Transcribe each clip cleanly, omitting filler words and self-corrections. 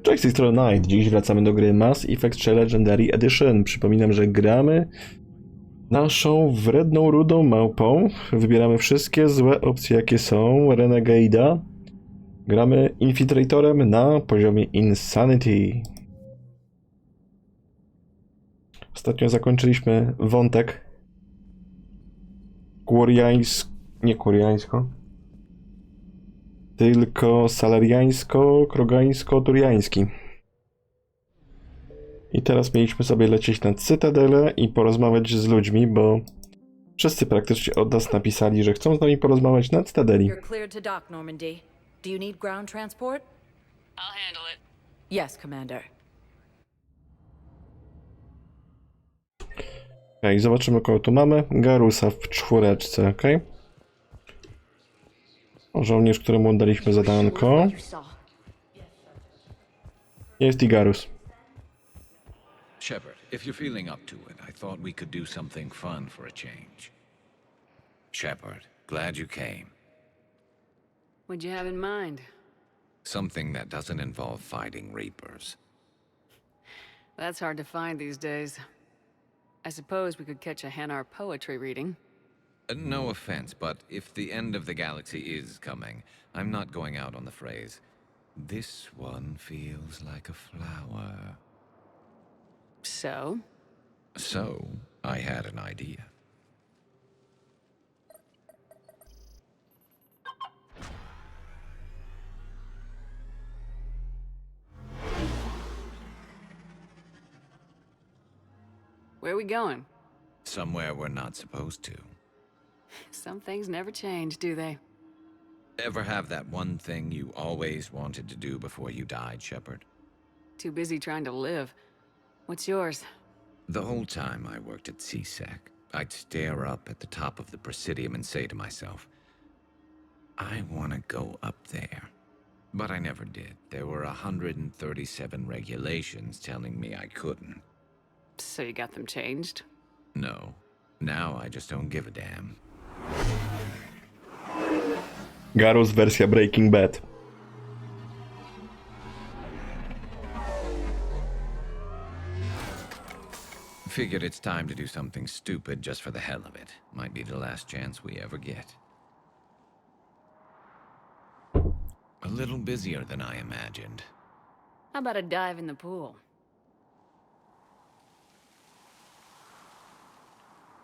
Cześć, z tej strony Night. Dziś wracamy do gry Mass Effect Legendary Edition. Przypominam, że gramy naszą wredną, rudą małpą. Wybieramy wszystkie złe opcje, jakie są. Renegade'a. Gramy Infiltratorem na poziomie Insanity. Ostatnio zakończyliśmy wątek nie Quariańsko, tylko salariańsko-krogańsko-turiański. I teraz mieliśmy sobie lecieć na Cytadelę i porozmawiać z ludźmi, bo wszyscy praktycznie od nas napisali, że chcą z nami porozmawiać na Cytadeli. You're cleared to dock, Normandy. Do you need ground transport? I'll handle it. Yes, Commander. Okej, zobaczymy, kogo tu mamy. Garusa w czwóreczce, okej. Żołnierz, któremu oddaliśmy zadanko. Jest i Garus. Shepard, if you're feeling up to it, I thought we could do something fun for a change. Shepard, glad you came. What'd you have in mind? Something that doesn't involve fighting Reapers. That's hard to find these days. I suppose we could catch a Hanar poetry reading. No offense, but if the end of the galaxy is coming, I'm not going out on the phrase, "This one feels like a flower." So? So, I had an idea. Where are we going? Somewhere we're not supposed to. Some things never change, do they? Ever have that one thing you always wanted to do before you died, Shepard? Too busy trying to live. What's yours? The whole time I worked at CSEC, I'd stare up at the top of the Presidium and say to myself, I want to go up there. But I never did. There were 137 regulations telling me I couldn't. So you got them changed? No. Now I just don't give a damn. Garus wersja Breaking Bad. Figured it's time to do something stupid just for the hell of it. Might be the last chance we ever get. A little busier than I imagined. How about a dive in the pool?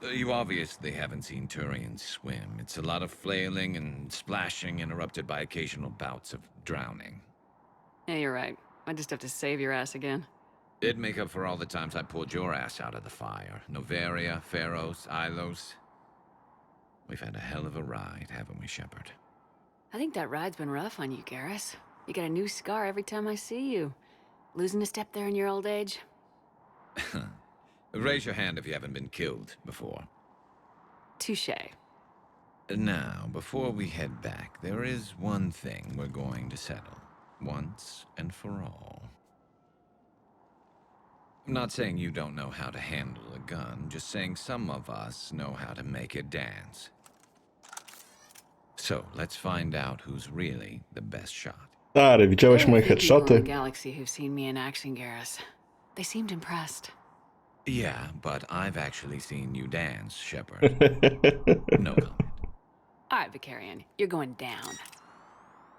You obviously haven't seen Turians swim. It's a lot of flailing and splashing interrupted by occasional bouts of drowning. Yeah, you're right. I just have to save your ass again. It'd make up for all the times I pulled your ass out of the fire. Noveria, Pharos, Ilos. We've had a hell of a ride, haven't we, Shepard? I think that ride's been rough on you, Garrus. You get a new scar every time I see you. Losing a step there in your old age? Raise your hand if you haven't been killed before. Touché. Now, before we head back, there is one thing we're going to settle. Once and for all. I'm not saying you don't know how to handle a gun, just saying some of us know how to make it dance. So, let's find out who's really the best shot. Stary, widziałeś moje There are a few people in headshoty? the galaxy who've seen me in action, Garrus. They seemed impressed. Yeah, but I've actually seen you dance, Shepard. No comment. All right, Vicarian, you're going down.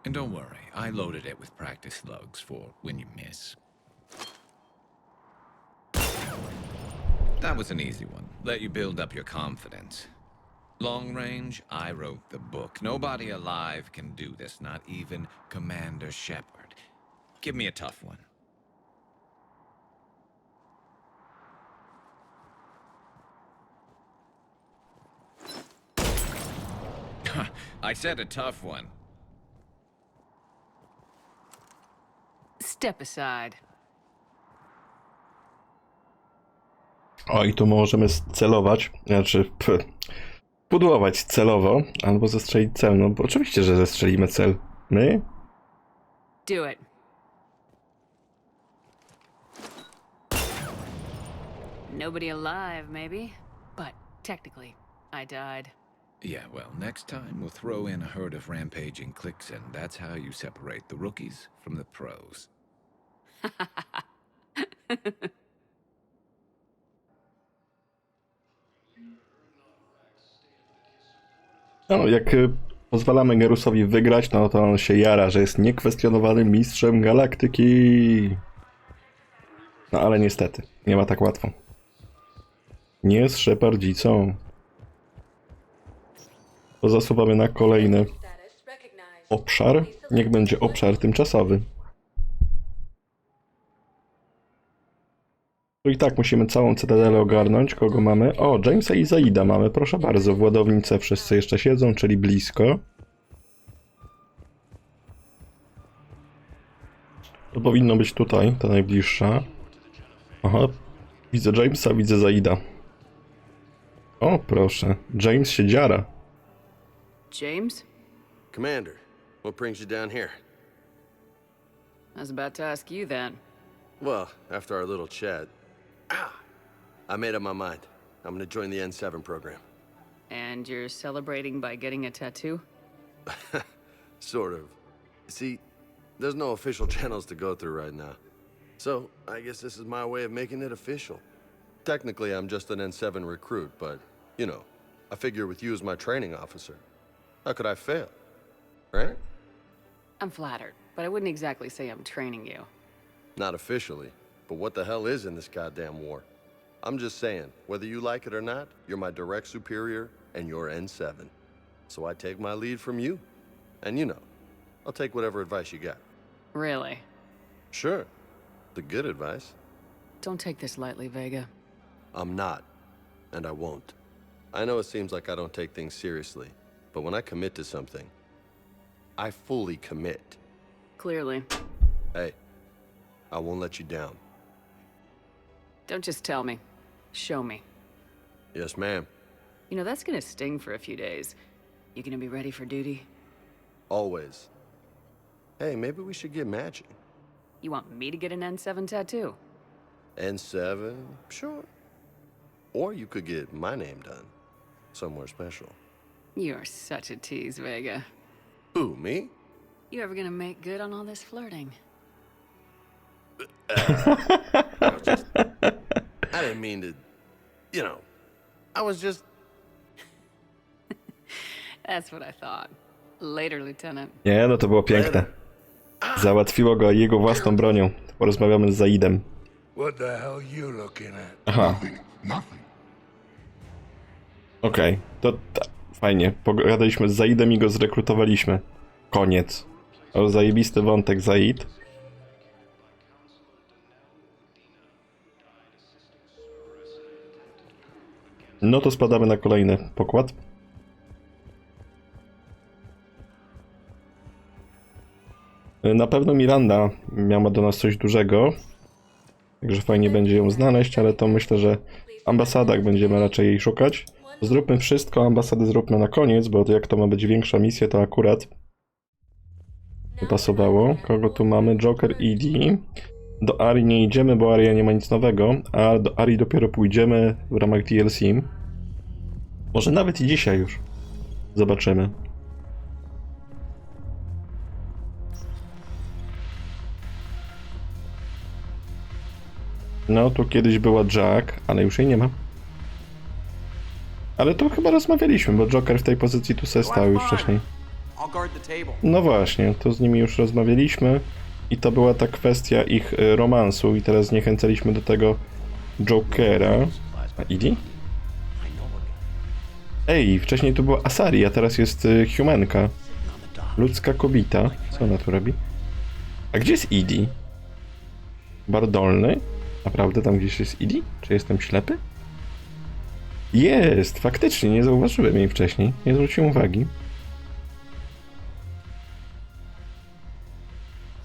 And don't worry, I loaded it with practice slugs for when you miss. That was an easy one. Let you build up your confidence. Long range, I wrote the book. Nobody alive can do this, not even Commander Shepard. Give me a tough one. I said a tough one. Step aside. O, i tu możemy celować, pudłować celowo, albo zestrzelić cel. No, bo oczywiście, że zestrzelimy cel. My? Do it. Nobody alive, maybe? But technically, I died. Yeah, well, next time we'll throw in a herd of rampaging cliques, and that's how you separate the rookies from the pros. No, jak pozwalamy Gerusowi wygrać, no to on się jara, że jest niekwestionowanym mistrzem galaktyki. No ale niestety, nie ma tak łatwo. Nie jest szepardzicą. To zasuwamy na kolejny obszar. Niech będzie obszar tymczasowy. Tu i tak musimy całą cytadelę ogarnąć. Kogo mamy? O, Jamesa i Zaida mamy, proszę bardzo. W ładownicy wszyscy jeszcze siedzą, czyli blisko. To powinno być tutaj, ta najbliższa. Aha, widzę Jamesa, widzę Zaida. O, proszę. James się dziara. James? Commander, what brings you down here? I was about to ask you then. Well, after our little chat, I made up my mind. I'm gonna join the N7 program. And you're celebrating by getting a tattoo? Sort of. You see, there's no official channels to go through right now. So, I guess this is my way of making it official. Technically, I'm just an N7 recruit, but, you know, I figure with you as my training officer, how could I fail? Right? I'm flattered, but I wouldn't exactly say I'm training you. Not officially, but what the hell is in this goddamn war? I'm just saying, whether you like it or not, you're my direct superior and you're N7. So I take my lead from you. And you know, I'll take whatever advice you got. Really? Sure. The good advice. Don't take this lightly, Vega. I'm not. And I won't. I know it seems like I don't take things seriously, but when I commit to something, I fully commit. Clearly. Hey, I won't let you down. Don't just tell me. Show me. Yes, ma'am. You know, that's gonna sting for a few days. You gonna be ready for duty? Always. Hey, maybe we should get matching. You want me to get an N7 tattoo? N7? Sure. Or you could get my name done. Somewhere special. You're such a tease, Vega. Who, me? You ever gonna make good on all this flirting? I didn't mean to, you know, I was just... That's what I thought. Later, Lieutenant. Nie, no to było piękne. Załatwiło go jego własną bronią. Porozmawiamy z Zaidem. What the hell you looking at? Aha. Okej, to fajnie. Pogadaliśmy z Zaidem i go zrekrutowaliśmy. Koniec. O, zajebisty wątek, Zaid. No to spadamy na kolejny pokład. Na pewno Miranda miała do nas coś dużego. Także fajnie będzie ją znaleźć, ale to myślę, że w ambasadach będziemy raczej jej szukać. Zróbmy wszystko, ambasady zróbmy na koniec, bo jak to ma być większa misja, to akurat by pasowało. Kogo tu mamy? Joker, ED. Do Ari nie idziemy, bo Aria nie ma nic nowego, a do Ari dopiero pójdziemy w ramach DLC. Może nawet i dzisiaj już. Zobaczymy. No, tu kiedyś była Jack, ale już jej nie ma. Ale to chyba rozmawialiśmy, bo Joker w tej pozycji tu se stał już wcześniej. No właśnie, to z nimi już rozmawialiśmy i to była ta kwestia ich romansu i teraz zniechęcaliśmy do tego Jokera. A Idi? Ej, wcześniej tu była Asari, a teraz jest Humanka. Ludzka kobieta. Co ona tu robi? A gdzie jest Idi? Bar dolny? Naprawdę tam gdzieś jest Idi? Czy jestem ślepy? Jest! Faktycznie, nie zauważyłem jej wcześniej. Nie zwróciłem uwagi.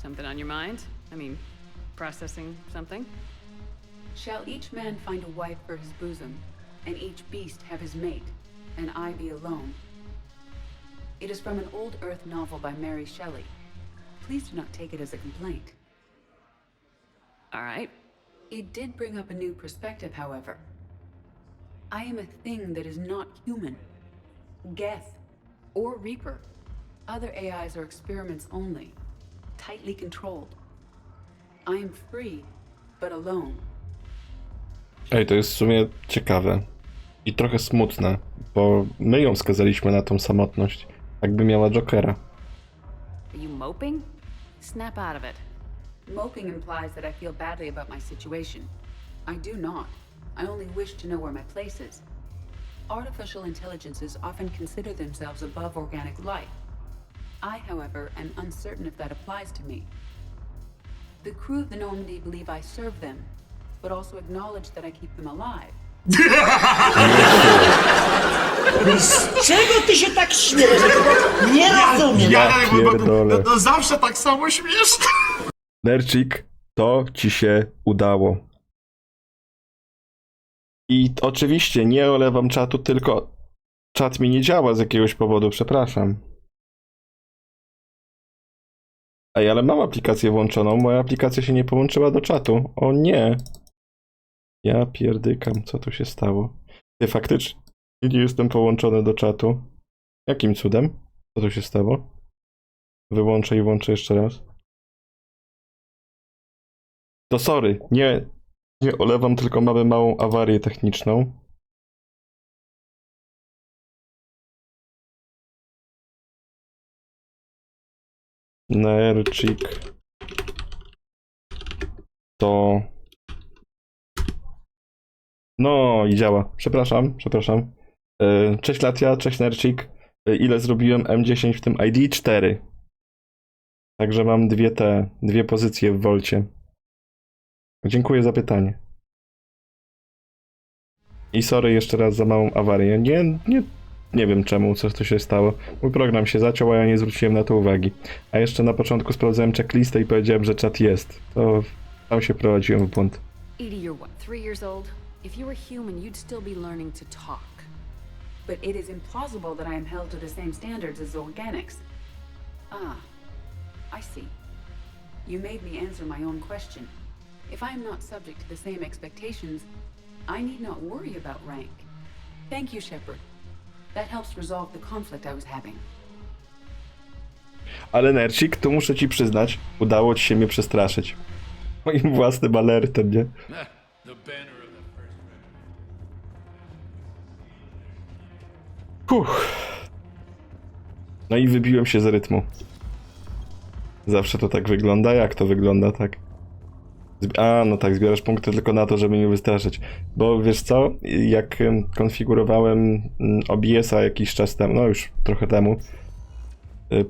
Something on your mind? I mean, processing something? Shall each man find a wife for his bosom, and each beast have his mate, and I be alone? It is from an old Earth novel by Mary Shelley. Please do not take it as a complaint. All right. It did bring up a new perspective, however. I am a thing that is not human. Geth, or Reaper. Other AIs are experiments only, tightly controlled. I am free, but alone. Ej, to jest w sumie ciekawe. I trochę smutne, bo my ją skazaliśmy na tą samotność. Jakby miała Jokera. Are you moping? Snap out of it. Moping implies that I feel badly about my situation. I do not. I only wish to know where my place is. Artificial intelligences often consider themselves above organic life. I, however, am uncertain if that applies to me. The crew of the Normandy believe I serve them, but also acknowledge that I keep them alive. Z czego ty się tak śmiejesz? Nie rozumiem. Pierdolę. No zawsze tak samo śmieszne. Nercik, to ci się udało. I oczywiście nie olewam czatu, tylko czat mi nie działa z jakiegoś powodu, przepraszam. Ej, ale mam aplikację włączoną, moja aplikacja się nie połączyła do czatu. O nie. Ja pierdykam, co tu się stało? Ty, faktycznie nie jestem połączony do czatu. Jakim cudem? Co tu się stało? Wyłączę i włączę jeszcze raz. To sorry, nie olewam, tylko mamy małą awarię techniczną. Nercik. To... No i działa. Przepraszam. Cześć Latia, cześć Nercik. Ile zrobiłem M10 w tym ID? 4. Także mam dwie pozycje w wolcie. Dziękuję za pytanie. I sorry jeszcze raz za małą awarię. Nie wiem czemu, co tu się stało. Mój program się zaciął, a ja nie zwróciłem na to uwagi. A jeszcze na początku sprawdzałem checklistę i powiedziałem, że czat jest. To tam się prowadziłem w błąd. Edie, you're what, 3 years old? If you were human, you'd still be learning to talk. But it is implausible that I am held to the same standards as organics. Ah, I see. You made me answer my own question. If I am not subject to the same expectations, I need not worry about rank. Thank you, Shepard. That helps resolve the conflict I was having. Ale Nercik, tu muszę ci przyznać, udało ci się mnie przestraszyć. Moim własnym alertem, nie? No i wybiłem się z rytmu. Zawsze to tak wygląda? Jak to wygląda, tak? No tak, zbierasz punkty tylko na to, żeby mnie wystraszyć. Bo wiesz co? Jak konfigurowałem OBS-a jakiś czas temu, no już trochę temu,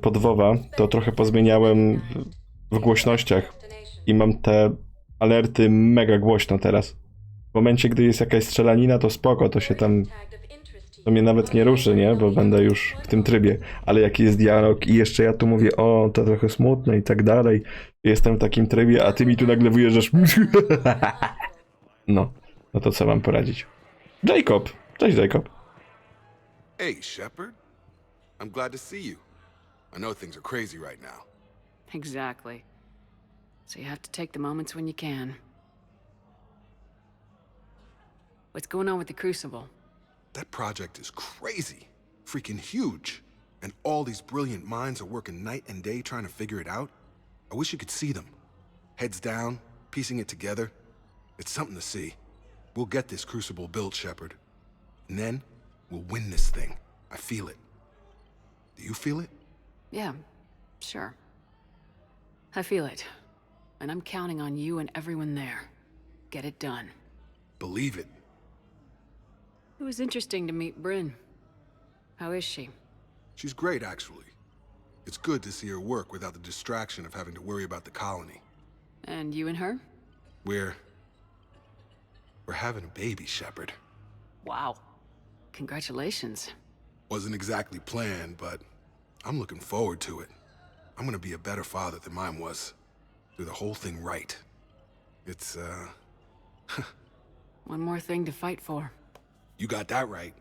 pod WoWa, to trochę pozmieniałem w głośnościach i mam te alerty mega głośno teraz. W momencie, gdy jest jakaś strzelanina, to spoko, to się tam... To mnie nawet nie ruszy, nie? Bo będę już w tym trybie. Ale jaki jest dialog i jeszcze ja tu mówię, o, to trochę smutne i tak dalej. Jestem w takim trybie, a ty mi tu nagle wyjeżdżasz. No to co mam poradzić? Jacob! Cześć, Jacob. Hey, Shepard. I'm glad to see you. I know things are crazy right now. Exactly. So you have to take the moments when you can. What's going on with the Crucible? That project is crazy. Freaking huge. And all these brilliant minds are working night and day trying to figure it out. I wish you could see them. Heads down, piecing it together. It's something to see. We'll get this Crucible built, Shepard. And then, we'll win this thing. I feel it. Do you feel it? Yeah, sure. I feel it. And I'm counting on you and everyone there. Get it done. Believe it. It was interesting to meet Bryn. How is she? She's great, actually. It's good to see her work without the distraction of having to worry about the colony. And you and her? We're having a baby, Shepard. Wow. Congratulations. Wasn't exactly planned, but I'm looking forward to it. I'm gonna be a better father than mine was. Do the whole thing right. It's, One more thing to fight for. You got that right.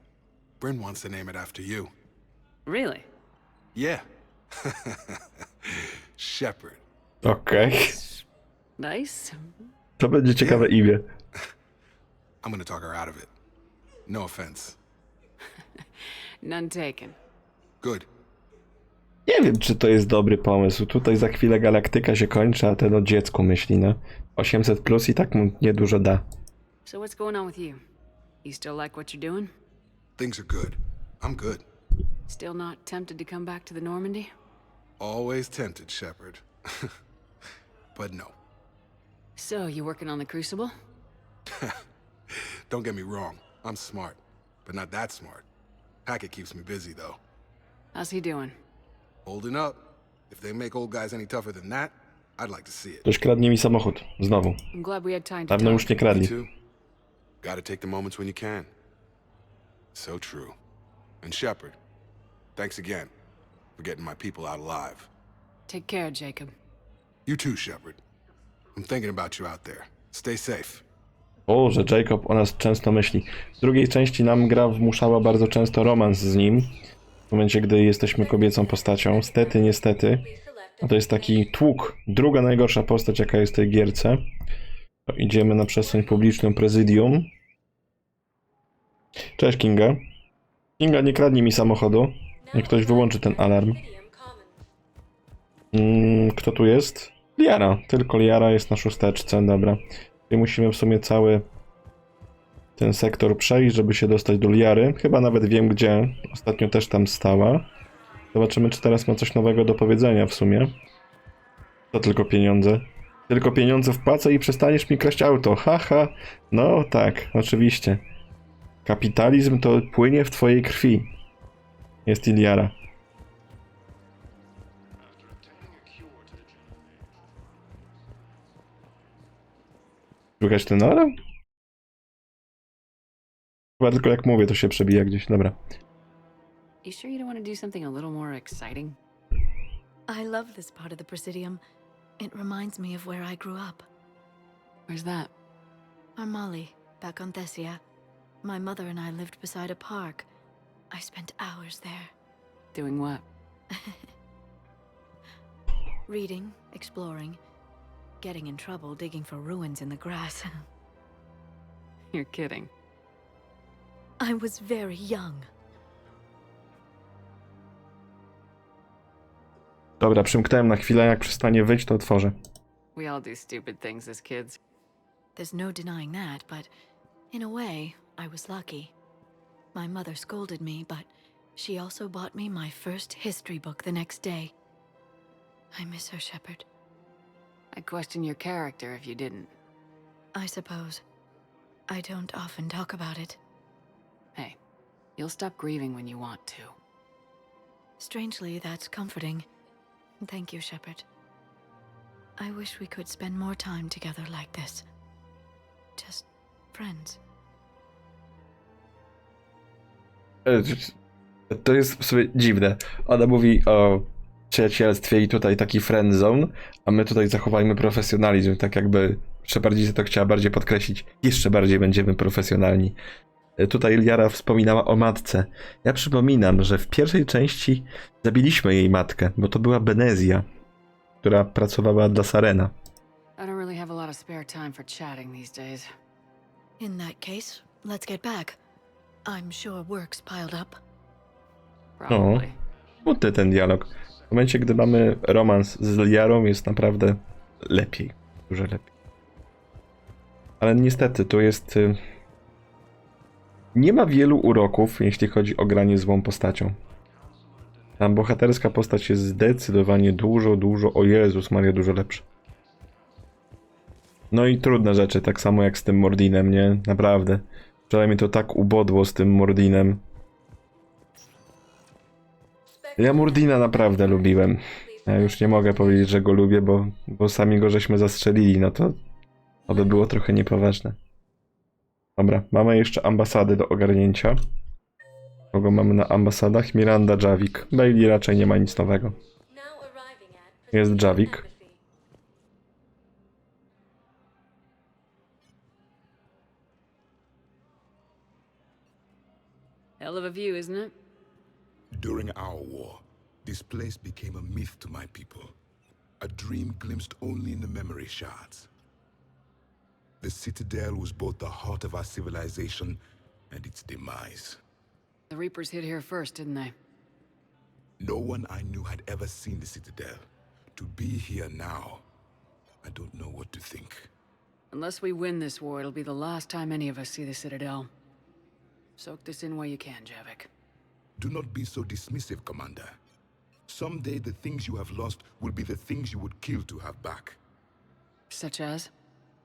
Bryn wants to name it after you. Really? Yeah. Shepard. Okej. Nice. To będzie ciekawe imię. I'm gonna talk her out of it. No offense. None taken. Good. Nie wiem, czy to jest dobry pomysł. Tutaj za chwilę galaktyka się kończy, a ten o dziecku myśli, no. 800 plus i tak mu niedużo da. So what's going on with you? You still like what you're doing? Things are good. I'm good. Still not tempted to come back to the Normandy? Always tempted, Shepard. But no. So, you working on the Crucible? Don't get me wrong. I'm smart, but not that smart. Hackett keeps me busy, though. How's he doing? Holding up. If they make old guys any tougher than that, I'd like to see it. Ktoś kradnie mi samochód. Znowu. I'm glad we had time to Dawno talk. już nie Me kradli. too. Gotta take the moments when you can. So true. And Shepard, thanks again for getting my people out alive. Take care, Jacob. You too, Shepard. I'm thinking about you out there. Stay safe. O, że Jacob o nas często myśli. W drugiej części nam gra wmuszała bardzo często romans z nim. W momencie, gdy jesteśmy kobiecą postacią. Stety, niestety. A to jest taki tłuk. Druga najgorsza postać, jaka jest w tej gierce. To idziemy na przestrzeń publiczną Prezydium. Cześć, Kinga. Kinga, nie kradnij mi samochodu. Niech ktoś wyłączy ten alarm. Kto tu jest? Liara. Tylko Liara jest na szósteczce. Dobra. I musimy w sumie cały ten sektor przejść, żeby się dostać do Liary. Chyba nawet wiem gdzie. Ostatnio też tam stała. Zobaczymy, czy teraz ma coś nowego do powiedzenia w sumie. To tylko pieniądze. Tylko pieniądze wpłacę i przestaniesz mi kraść auto. Haha. No tak, oczywiście. Kapitalizm to płynie w twojej krwi. Jest Iliara. Słychać ten alarm? Chyba tylko jak mówię, to się przebija gdzieś. Dobra. You sure you don't want to do something a little more exciting? I love this part of the Presidium. It reminds me of where I grew up. Where's that? Armali, back on Thessia. My mother and I lived beside a park. I spent hours there. Doing what? Reading, exploring, getting in trouble digging for ruins in the grass. You're kidding. I was very young. Dobra, przymknąłem na chwilę, jak przestanie wyjść, to otworzę. We all do stupid things as kids. There's no denying that, but in a way, I was lucky. My mother scolded me, but she also bought me my first history book the next day. I miss her, Shepard. I'd question your character if you didn't. I suppose. I don't often talk about it. Hey, you'll stop grieving when you want to. Strangely, that's comforting. Thank you, Shepard. I wish we could spend more time together like this. Just friends. To jest w sumie dziwne. Ona mówi o przyjacielstwie i tutaj taki friendzone, a my tutaj zachowajmy profesjonalizm, tak jakby Shepardzica to chciała bardziej podkreślić. Jeszcze bardziej będziemy profesjonalni. Tutaj Liara wspominała o matce. Ja przypominam, że w pierwszej części zabiliśmy jej matkę, bo to była Benezja, która pracowała dla Sarena. I don't really have a lot of spare time for chatting these days. In that case, let's get back. I'm sure work's piled up. Probably. Smutny ten dialog. W momencie, gdy mamy romans z Liarą, jest naprawdę lepiej. Dużo lepiej. Ale niestety, to jest... Nie ma wielu uroków, jeśli chodzi o granie złą postacią. Tam bohaterska postać jest zdecydowanie dużo, o Jezus Maria, dużo lepsza. No i trudne rzeczy, tak samo jak z tym Mordinem, nie? Naprawdę. Wczoraj mnie to tak ubodło z tym Mordinem. Ja Mordina naprawdę lubiłem. Ja już nie mogę powiedzieć, że go lubię, bo sami go żeśmy zastrzelili, no to by było trochę niepoważne. Dobra, mamy jeszcze ambasady do ogarnięcia. Kogo mamy na ambasadach? Miranda, Javik. Bailey raczej nie ma nic nowego. Jest Javik. Hell of a view, isn't it? During our war, this place became a myth to my people. A dream glimpsed only in the memory shards. The Citadel was both the heart of our civilization and its demise. The Reapers hit here first, didn't they? No one I knew had ever seen the Citadel. To be here now, I don't know what to think. Unless we win this war, it'll be the last time any of us see the Citadel. Soak this in while you can, Javik. Do not be so dismissive, Commander. Someday the things you have lost will be the things you would kill to have back. Such as?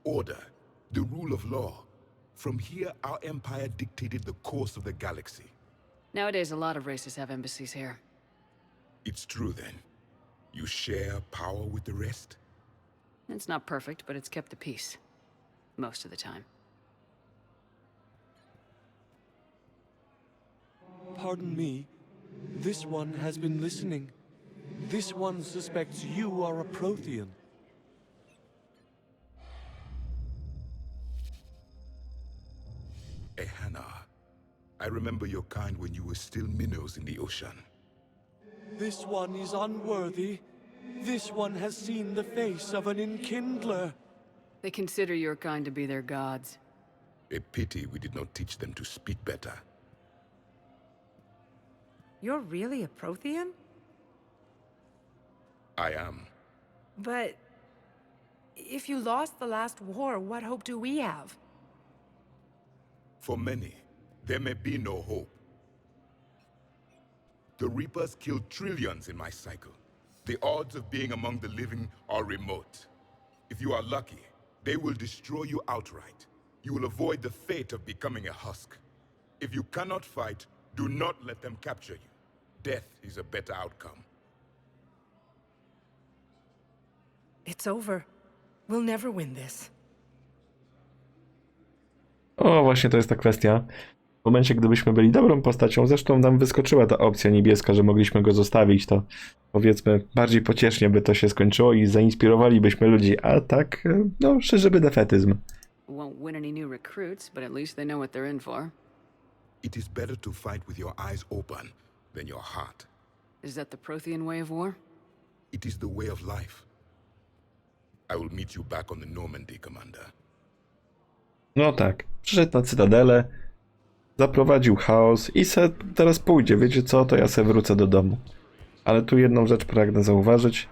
Order, the rule of law. From here, our empire dictated the course of the galaxy. Nowadays, a lot of races have embassies here. It's true, then. You share power with the rest? It's not perfect, but it's kept the peace. Most of the time. Pardon me. This one has been listening. This one suspects you are a Prothean. Ehana, I remember your kind when you were still minnows in the ocean. This one is unworthy. This one has seen the face of an enkindler. They consider your kind to be their gods. A pity we did not teach them to speak better. You're really a Prothean? I am. But if you lost the last war, what hope do we have? For many, there may be no hope. The Reapers killed trillions in my cycle. The odds of being among the living are remote. If you are lucky, they will destroy you outright. You will avoid the fate of becoming a husk. If you cannot fight, do not let them capture you. Death is a better outcome. It's over. We'll never win this. O, właśnie to jest ta kwestia. W momencie, gdybyśmy byli dobrą postacią, zresztą nam wyskoczyła ta opcja niebieska, że mogliśmy go zostawić, to powiedzmy bardziej pociesznie by to się skończyło i zainspirowalibyśmy ludzi, a tak, no, szerzyby defetyzm. Won't win any new recruits, but at least they know what they're in for. It is better to fight with your eyes open than your heart. Is that the Prothean way of war? It is the way of life. I will meet you back on the Normandy, Commander. No tak, przyszedł na Cytadelę, zaprowadził chaos i teraz pójdzie, wiecie co, to ja se wrócę do domu. Ale tu jedną rzecz pragnę zauważyć.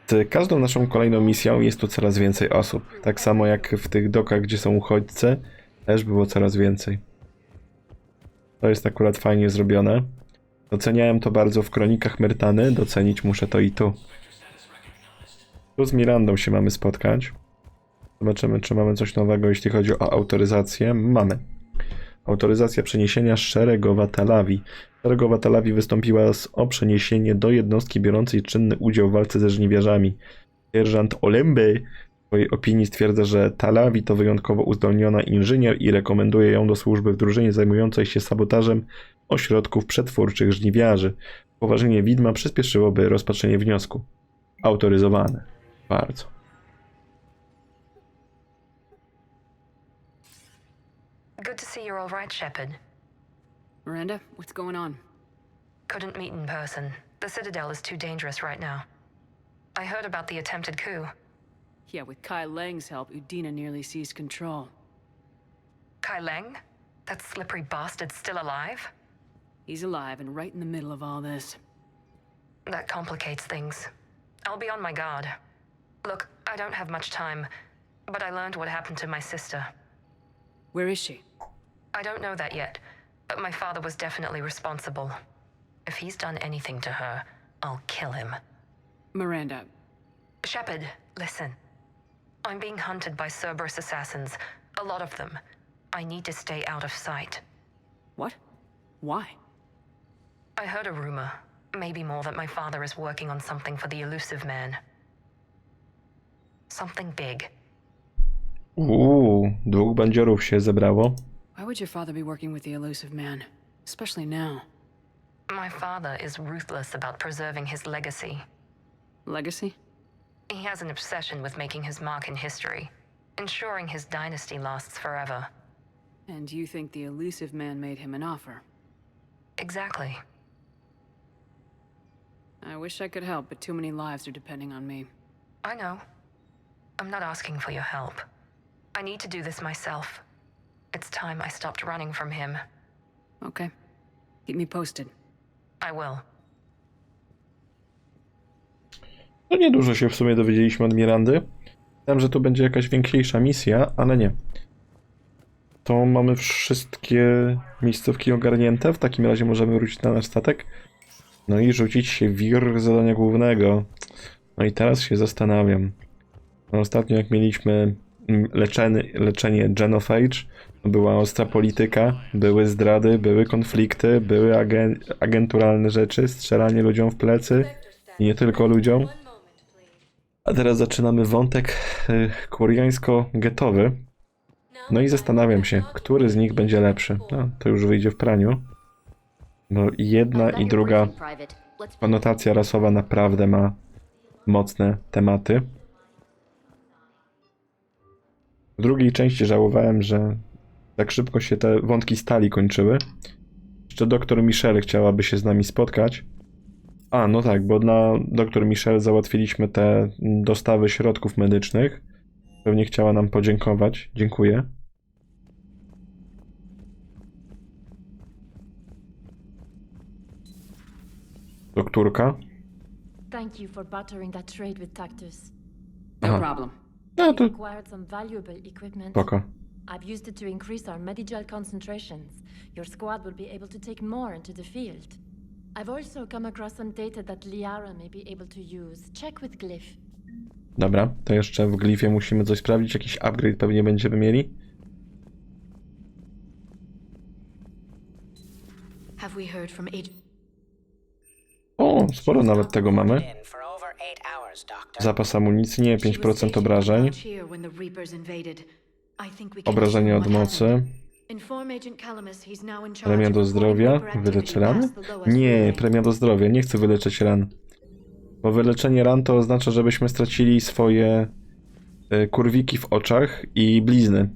Z każdą naszą kolejną misją jest tu coraz więcej osób. Tak samo jak w tych dokach, gdzie są uchodźcy, też było coraz więcej. To jest akurat fajnie zrobione. Doceniałem to bardzo w Kronikach Myrtany, docenić muszę to i tu. Tu z Mirandą się mamy spotkać. Zobaczymy, czy mamy coś nowego, jeśli chodzi o autoryzację. Mamy. Autoryzacja przeniesienia Szeregowa Talawi. Szeregowa Talawi wystąpiła o przeniesienie do jednostki biorącej czynny udział w walce ze żniwiarzami. Sierżant Olęby w swojej opinii stwierdza, że Talawi to wyjątkowo uzdolniona inżynier i rekomenduje ją do służby w drużynie zajmującej się sabotażem ośrodków przetwórczych żniwiarzy. Upoważnienie widma przyspieszyłoby rozpatrzenie wniosku. Autoryzowane. Bardzo. Good to see you're all right, Shepard. Miranda, what's going on? Couldn't meet in person. The Citadel is too dangerous right now. I heard about the attempted coup. Yeah, with Kai Lang's help, Udina nearly seized control. Kai Lang? That slippery bastard's still alive? He's alive and right in the middle of all this. That complicates things. I'll be on my guard. Look, I don't have much time, but I learned what happened to my sister. Where is she? I don't know that yet, but my father was definitely responsible. If he's done anything to her, I'll kill him. Miranda. Shepard, listen. I'm being hunted by Cerberus assassins. A lot of them. I need to stay out of sight. What? Why? I heard a rumor, maybe more, that my father is working on something for the elusive man. Something big. Dwóch bandziorów się zebrało. Why would your father be working with the elusive man? Especially now. My father is ruthless about preserving his legacy. Legacy? He has an obsession with making his mark in history, ensuring his dynasty lasts forever. And you think the elusive man made him an offer? Exactly. I wish I could help, but too many lives are depending on me. I know. I'm not asking for your help. I need to do this myself. It's time I stopped running from him. Okay. Keep me posted. I will. No niedużo się w sumie dowiedzieliśmy od Mirandy. Myślałem, że to będzie jakaś większa misja, ale nie. To mamy wszystkie miejscówki ogarnięte. W takim razie możemy wrócić na nasz statek. No i rzucić się w wir zadania głównego. No i teraz się zastanawiam. No ostatnio jak mieliśmy leczenie Genophage, była ostra polityka, były zdrady, były konflikty, były agenturalne rzeczy, strzelanie ludziom w plecy i nie tylko ludziom. A teraz zaczynamy wątek quariańsko-getowy. No i zastanawiam się, który z nich będzie lepszy. No, to już wyjdzie w praniu. No i jedna i druga konotacja rasowa naprawdę ma mocne tematy. W drugiej części żałowałem, że tak szybko się te wątki stali kończyły. Jeszcze doktor Michelle chciałaby się z nami spotkać. A, no tak, bo dla doktor Michelle załatwiliśmy te dostawy środków medycznych. Pewnie chciała nam podziękować. Dziękuję. Doktorka. Thank you for bartering that trade with Tactus. No problem. No to Acquired some valuable equipment. spoko. I've used it to increase our Medigel concentrations. Your squad will be able to take more into the field. I've also come across some data that Liara may be able to use. Check with Glyph. Dobra, to jeszcze w glifie musimy coś sprawdzić. Jakiś upgrade pewnie będziemy mieli. Have we heard from O, sporo nawet tego mamy. Zapas amunicji, nie, 5% obrażeń. Obrażenia od mocy. Premia do zdrowia. Wyleczy rany? Nie, premia do zdrowia. Nie chcę wyleczyć ran. Bo wyleczenie ran to oznacza, żebyśmy stracili swoje kurwiki w oczach i blizny.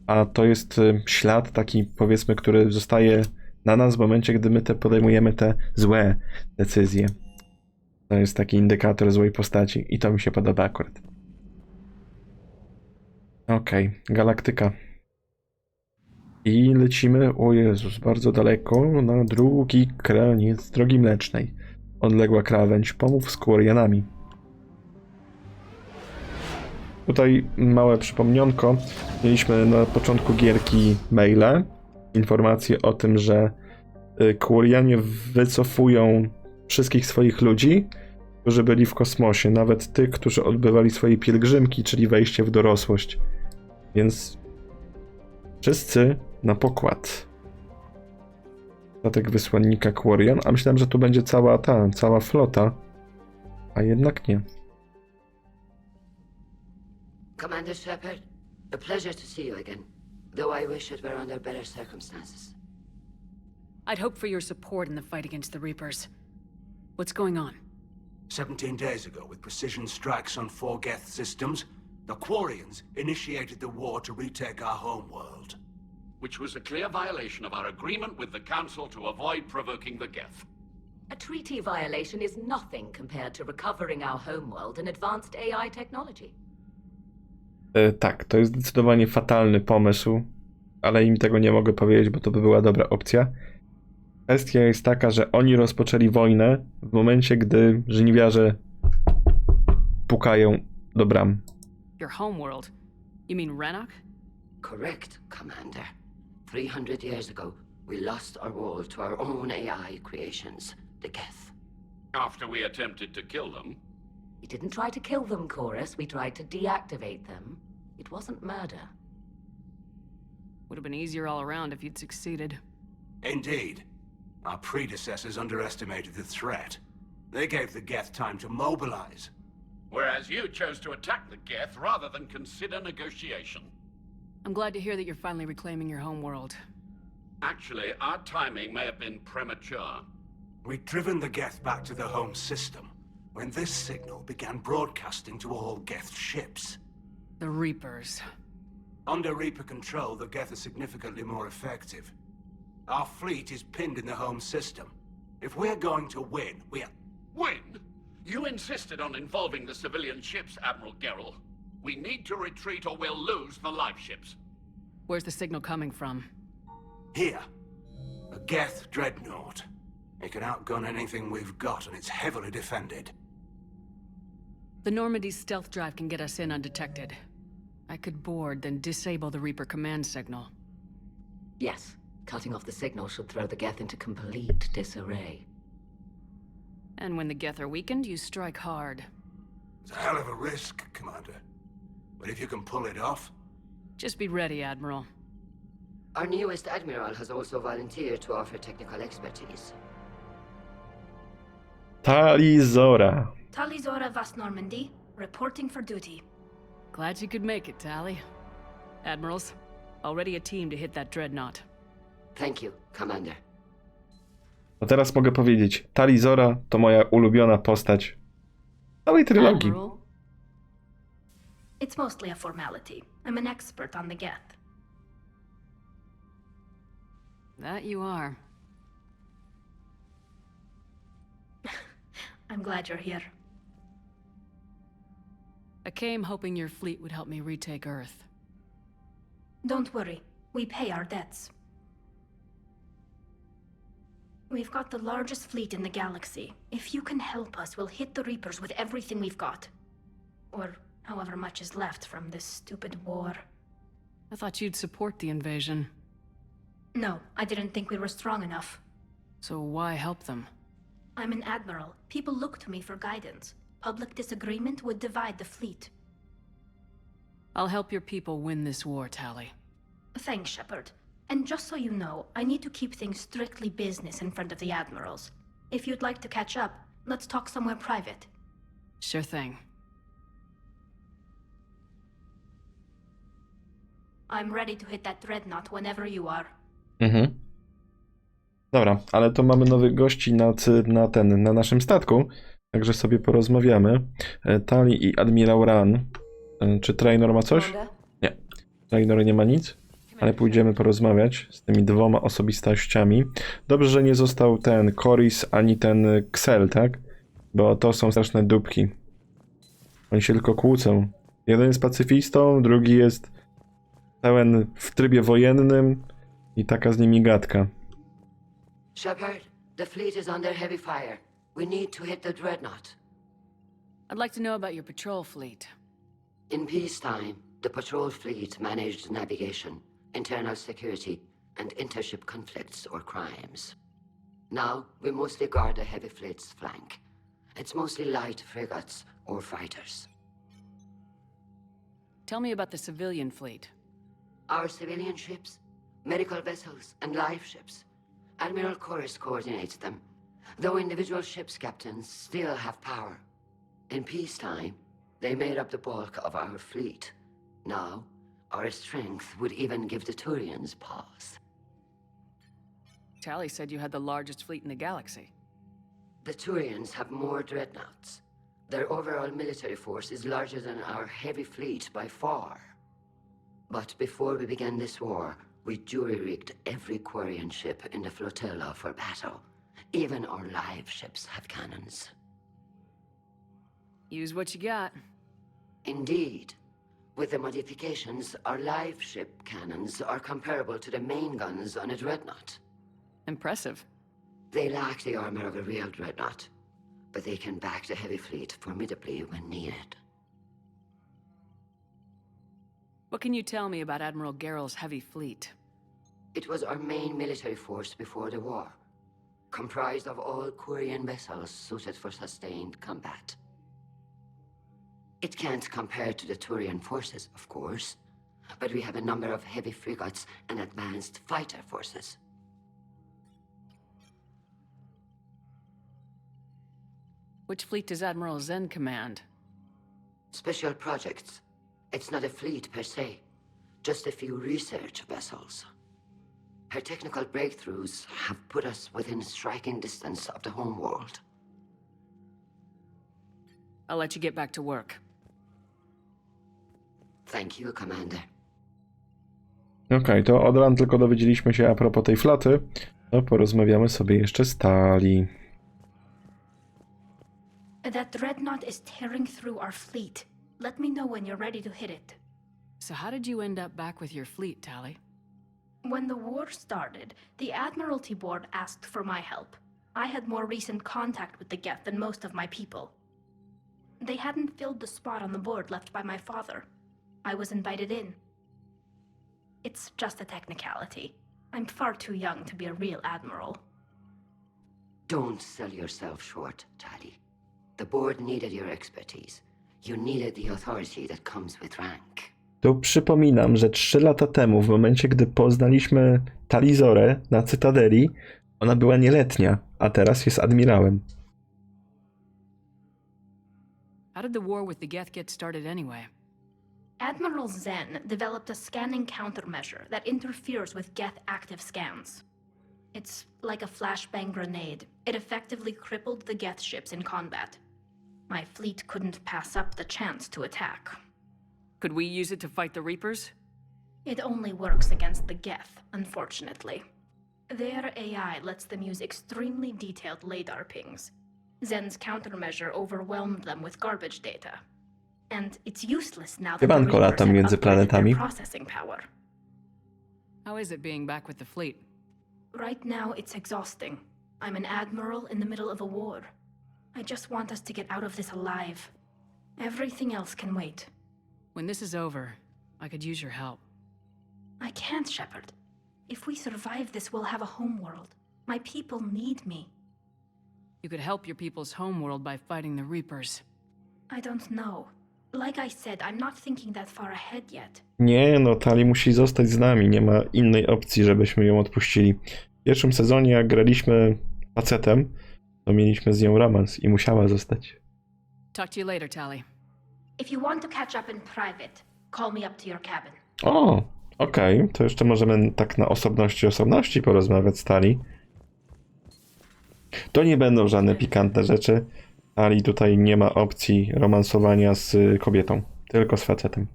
A to jest ślad taki, powiedzmy, który zostaje na nas w momencie, gdy my podejmujemy te złe decyzje. To jest taki indykator złej postaci i to mi się podoba akurat. Okej, galaktyka. I lecimy, o Jezus, bardzo daleko, na drugi kraniec drogi mlecznej. Odległa krawędź, pomów z Quarianami. Tutaj małe przypomnionko. Mieliśmy na początku gierki maile. Informacje o tym, że Quarianie wycofują wszystkich swoich ludzi, którzy byli w kosmosie. Nawet tych, którzy odbywali swoje pielgrzymki, czyli wejście w dorosłość. Więc wszyscy na pokład. Statek wysłannika Quarian, a myślałem, że tu będzie cała flota, a jednak nie. Commander Shepard, a pleasure to see you again, though I wish it were under better circumstances. I'd hope for your support in the fight against the Reapers. What's going on? 17 days ago, with precision strikes on 4 Geth systems, the Quarians initiated the war to retake our homeworld. Which was a clear violation of our agreement with the Council to avoid provoking the Geth. A treaty violation is nothing compared to recovering our homeworld and advanced AI technology. Tak, to jest zdecydowanie fatalny pomysł, ale im tego nie mogę powiedzieć, bo to by była dobra opcja. Kwestia jest taka, że oni rozpoczęli wojnę w momencie, gdy żniwiarze pukają do bram. Your homeworld? You mean Renok? Correct, Commander. 300 years ago, we lost our world to our own AI creations, the Geth. After we attempted to kill them. We didn't try to kill them, Chorus. We tried to deactivate them. It wasn't murder. Would have been easier all around if you'd succeeded. Indeed. Our predecessors underestimated the threat. They gave the Geth time to mobilize. Whereas you chose to attack the Geth rather than consider negotiation. I'm glad to hear that you're finally reclaiming your homeworld. Actually, our timing may have been premature. We'd driven the Geth back to the home system when this signal began broadcasting to all Geth ships. The Reapers. Under Reaper control, the Geth are significantly more effective. Our fleet is pinned in the home system. If we're going to win, Win? You insisted on involving the civilian ships, Admiral Gerrel. We need to retreat or we'll lose the live ships. Where's the signal coming from? Here. A Geth dreadnought. It can outgun anything we've got, and it's heavily defended. The Normandy's stealth drive can get us in undetected. I could board, then disable the Reaper command signal. Yes, cutting off the signal should throw the Geth into complete disarray. And when the Geth are weakened, you strike hard. It's a hell of a risk, Commander. But if you can pull it off... Just be ready, Admiral. Our newest Admiral has also volunteered to offer technical expertise. Talizora. Talizora Vas Normandy, reporting for duty. Glad you could make it, Tali. Admirals, already a team to hit that dreadnought. Thank you, Commander. A teraz mogę powiedzieć, Talizora to moja ulubiona postać całej trylogii. Admiral? It's mostly a formality. I'm an expert on the Geth. That you are. I'm glad you're here. I came hoping your fleet would help me retake Earth. Don't worry. We pay our debts. We've got the largest fleet in the galaxy. If you can help us, we'll hit the Reapers with everything we've got. Or however much is left from this stupid war. I thought you'd support the invasion. No, I didn't think we were strong enough. So why help them? I'm an admiral. People look to me for guidance. Public disagreement would divide the fleet. I'll help your people win this war, Tali. Thanks, Shepard. And just so you know, I need to keep things strictly business in front of the admirals. If you'd like to catch up, let's talk somewhere private. Sure thing. I'm ready to hit that dreadnought whenever you are. Dobra, ale to mamy nowych gości na naszym statku, także sobie porozmawiamy. Tali i Admirał Ran. Czy Trainor ma coś? Nie, Trainor nie ma nic, ale pójdziemy porozmawiać z tymi dwoma osobistościami. Dobrze, że nie został ten Koris ani ten Ksel, tak? Bo to są straszne dupki. Oni się tylko kłócą. Jeden jest pacyfistą, drugi jest pełen w trybie wojennym i taka z nimi gadka. Shepard, the fleet is under heavy fire. We need to hit the dreadnought. I'd like to know about your patrol fleet. In peacetime, the patrol fleet managed navigation, internal security, and intership conflicts or crimes. Now, we mostly guard the heavy fleet's flank. It's mostly light frigates or fighters. Tell me about the civilian fleet. Our civilian ships, medical vessels, and life ships. Admiral Koris coordinates them, though individual ships' captains still have power. In peacetime, they made up the bulk of our fleet. Now, our strength would even give the Turians pause. Tali said you had the largest fleet in the galaxy. The Turians have more dreadnoughts. Their overall military force is larger than our heavy fleet by far. But before we began this war, we jury-rigged every Quarian ship in the flotilla for battle. Even our live ships have cannons. Use what you got. Indeed. With the modifications, our live ship cannons are comparable to the main guns on a dreadnought. Impressive. They lack the armor of a real dreadnought, but they can back the heavy fleet formidably when needed. What can you tell me about Admiral Geral's heavy fleet? It was our main military force before the war, comprised of all Quarian vessels suited for sustained combat. It can't compare to the Turian forces, of course, but we have a number of heavy frigates and advanced fighter forces. Which fleet does Admiral Zen command? Special projects. It's not a fleet per se, just a few research vessels. Her technical breakthroughs have put us within striking distance of the homeworld. I'll let you get back to work. Thank you, Commander. Okej, to od razu tylko dowiedzieliśmy się a propos tej floty. To porozmawiamy sobie jeszcze z Tali. That dreadnought is tearing through our fleet. Let me know when you're ready to hit it. So how did you end up back with your fleet, Tali? When the war started, the Admiralty Board asked for my help. I had more recent contact with the Geth than most of my people. They hadn't filled the spot on the board left by my father. I was invited in. It's just a technicality. I'm far too young to be a real admiral. Don't sell yourself short, Tally. The board needed your expertise. You needed the authority that comes with rank. Tu przypominam, że 3 lata temu, w momencie gdy poznaliśmy Talizorę na Cytadeli, ona była nieletnia, a teraz jest admirałem. How did the war with the Geth get started anyway? Admiral Zen developed a scanning countermeasure that interferes with Geth active scans. It's like a flashbang grenade. It effectively crippled the Geth ships in combat. My fleet couldn't pass up the chance to attack. Could we use it to fight the Reapers? It only works against the Geth, unfortunately. Their AI lets them use extremely detailed LADAR pings. Zen's countermeasure overwhelmed them with garbage data. And it's useless now that the Siemanko Reapers latam have między upgraded their planetami. processing power. How is it being back with the fleet? Right now, it's exhausting. I'm an admiral in the middle of a war. I just want us to get out of this alive. Everything else can wait. When this is over, I could use your help. I can't, Shepard. If we survive this, we'll have a homeworld. My people need me. You could help your people's homeworld by fighting the Reapers. I don't know. Like I said, I'm not thinking that far ahead yet. Nie, no Tali musi zostać z nami, nie ma innej opcji, żebyśmy ją odpuścili. W pierwszym sezonie, jak graliśmy facetem, to mieliśmy z nią romans i musiała zostać. Talk to you later, Tali. If you want to catch up in private, call me up to your cabin. O, okej, to jeszcze możemy tak na osobności porozmawiać z Tali. To nie będą żadne pikantne rzeczy. Tali tutaj nie ma opcji romansowania z kobietą, tylko z facetem.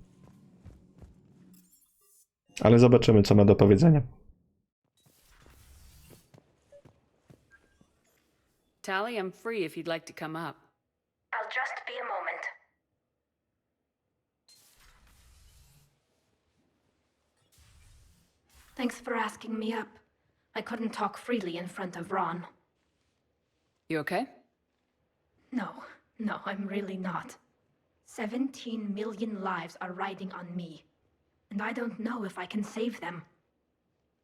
Ale zobaczymy, co ma do powiedzenia. Tali, I'm free if you'd like to come up. I'll just be a moment. Thanks for asking me up. I couldn't talk freely in front of Ron. You okay? No, I'm really not. 17 million lives are riding on me, and I don't know if I can save them.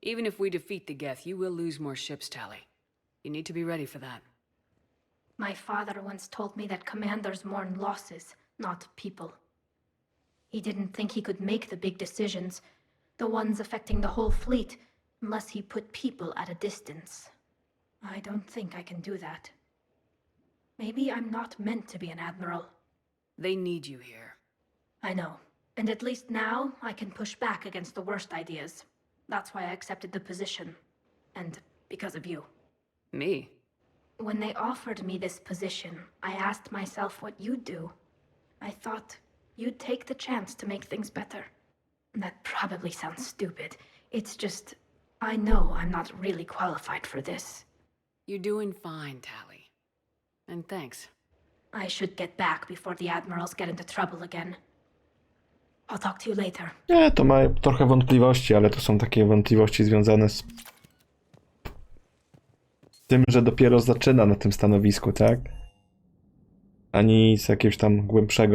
Even if we defeat the Geth, you will lose more ships, Tali. You need to be ready for that. My father once told me that commanders mourn losses, not people. He didn't think he could make the big decisions, the ones affecting the whole fleet, unless he put people at a distance. I don't think I can do that. Maybe I'm not meant to be an admiral. They need you here. I know. And at least now, I can push back against the worst ideas. That's why I accepted the position. And because of you. Me? When they offered me this position, I asked myself what you'd do. I thought you'd take the chance to make things better. That probably sounds stupid. It's just, I know I'm not really qualified for this. You're doing fine, Tali. And thanks. I should get back before the admirals get into trouble again. I'll talk to you later. Nie, to ma trochę wątpliwości, ale to są takie wątpliwości związane z tym, że dopiero zaczyna na tym stanowisku, tak? Ani z jakiegoś tam głębszego